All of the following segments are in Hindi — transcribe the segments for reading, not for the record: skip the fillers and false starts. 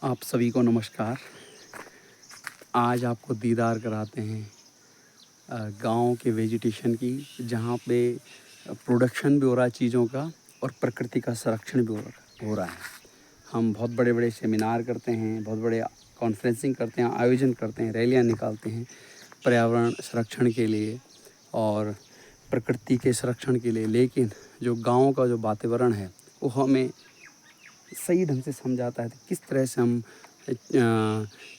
आप सभी को नमस्कार। आज आपको दीदार कराते हैं गांव के वेजिटेशन की, जहां पे प्रोडक्शन भी हो रहा है चीज़ों का और प्रकृति का संरक्षण भी हो रहा है। हम बहुत बड़े बड़े सेमिनार करते हैं, बहुत बड़े कॉन्फ्रेंसिंग करते हैं, आयोजन करते हैं, रैलियां निकालते हैं पर्यावरण संरक्षण के लिए और प्रकृति के संरक्षण के लिए। लेकिन जो गाँव का जो वातावरण है वो हमें सही ढंग से समझाता है कि किस तरह से हम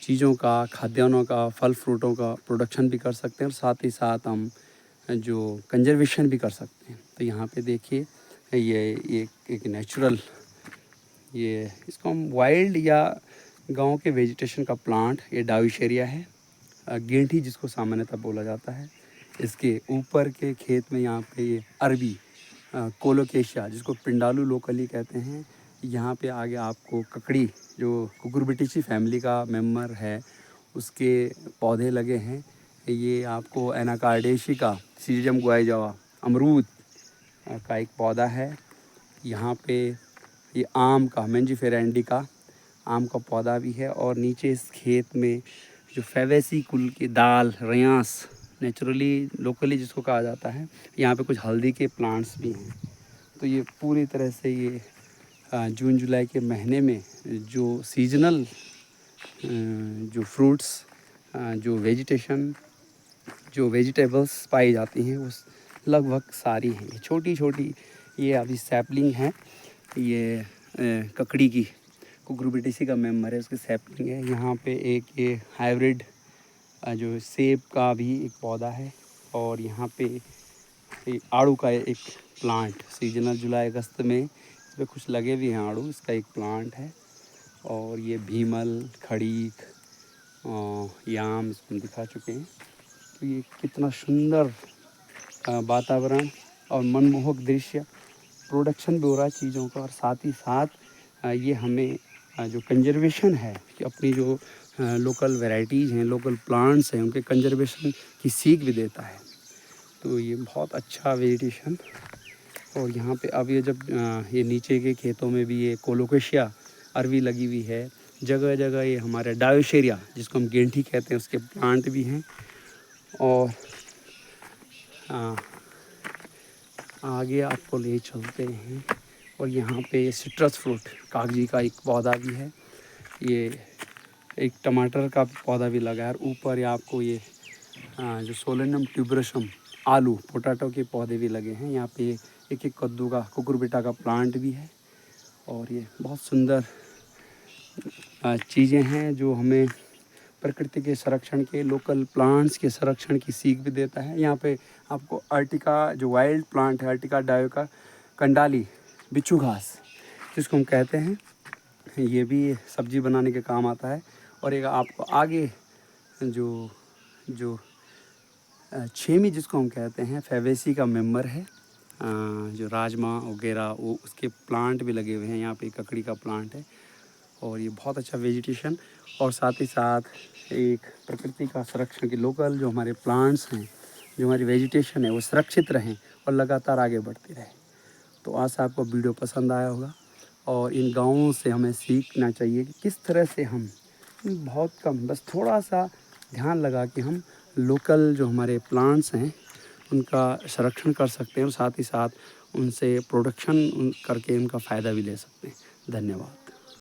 चीज़ों का, खाद्यान्नों का, फल फ्रूटों का प्रोडक्शन भी कर सकते हैं और साथ ही साथ हम जो कंजर्वेशन भी कर सकते हैं। तो यहाँ पे देखिए ये एक नेचुरल, ये इसको हम वाइल्ड या गांव के वेजिटेशन का प्लांट, ये डाविशेरिया है, गेंठी जिसको सामान्यतः बोला जाता है। इसके ऊपर के खेत में यहाँ पे ये अरबी कोलोकेशिया, जिसको पिंडालू लोकली कहते हैं, यहाँ पे आगे आपको ककड़ी, जो कुकुरबिटेसी फैमिली का मेंबर है, उसके पौधे लगे हैं। ये आपको एनाकार्डेशी का सीजम गुआइजावा अमरूद का एक पौधा है। यहाँ पे ये आम का मेंजिफेरा इंडिका आम का पौधा भी है। और नीचे इस खेत में जो फेवेसी कुल की दाल, रयास नेचुरली लोकली जिसको कहा जाता है, यहाँ पे कुछ हल्दी के प्लांट्स भी हैं। तो ये पूरी तरह से ये जून जुलाई के महीने में जो सीजनल जो फ्रूट्स, जो वेजिटेबल्स पाई जाती हैं वो लगभग सारी हैं। ये छोटी छोटी, ये अभी सैपलिंग है, ये ककड़ी की कुकुरबिटेसी का मेंबर है, उसकी सैपलिंग है। यहाँ पे एक ये हाइब्रिड जो सेब का भी एक पौधा है। और यहाँ पे आड़ू का एक प्लांट सीजनल जुलाई अगस्त में इस पर कुछ लगे भी हैं आड़ू, इसका एक प्लांट है। और ये भीमल, खड़ीक, याम इसमें दिखा चुके हैं। तो ये कितना सुंदर वातावरण और मनमोहक दृश्य, प्रोडक्शन भी हो रहा है चीज़ों का, और साथ ही साथ ये हमें जो कंजर्वेशन है कि अपनी जो लोकल वैरायटीज़ हैं, लोकल प्लांट्स हैं, उनके कंजर्वेशन की सीख भी देता है। तो ये बहुत अच्छा वेजिटेशन। और यहाँ पे अब ये जब ये नीचे के खेतों में भी ये कोलोकेशिया अरवी लगी हुई है, जगह जगह ये हमारे डायोशेरिया जिसको हम गेंठी कहते हैं उसके प्लांट भी हैं। और आगे आपको ले चलते हैं और यहाँ पे सिट्रस फ्रूट कागजी का एक पौधा भी है। ये एक टमाटर का पौधा भी लगा है। और ऊपर ये आपको ये जो सोलेनम ट्यूबरसम आलू, पोटैटो के पौधे भी लगे हैं। यहाँ पे एक एक कद्दू का, कुकुरबिटा का प्लांट भी है। और ये बहुत सुंदर चीज़ें हैं जो हमें प्रकृति के संरक्षण के, लोकल प्लांट्स के संरक्षण की सीख भी देता है। यहाँ पे आपको अर्टिका जो वाइल्ड प्लांट है, अर्टिका डायोका कंडाली, बिच्छू घास जिसको हम कहते हैं, ये भी सब्जी बनाने के काम आता है। और एक आपको आगे जो जो छेमी जिसको हम कहते हैं, फेवेसी का मेंबर है, जो राजमा वगैरह वो उसके प्लांट भी लगे हुए हैं। यहाँ पे ककड़ी का प्लांट है। और ये बहुत अच्छा वेजिटेशन, और साथ ही साथ एक प्रकृति का संरक्षण की, लोकल जो हमारे प्लांट्स हैं, जो हमारी वेजिटेशन है वो सुरक्षित रहें और लगातार आगे बढ़ती रहे। तो आशा आपको वीडियो पसंद आया होगा। और इन गाँवों से हमें सीखना चाहिए कि किस तरह से हम बहुत कम, बस थोड़ा सा ध्यान लगा कि हम लोकल जो हमारे प्लांट्स हैं उनका संरक्षण कर सकते हैं और साथ ही साथ उनसे प्रोडक्शन करके उनका फ़ायदा भी ले सकते हैं। धन्यवाद।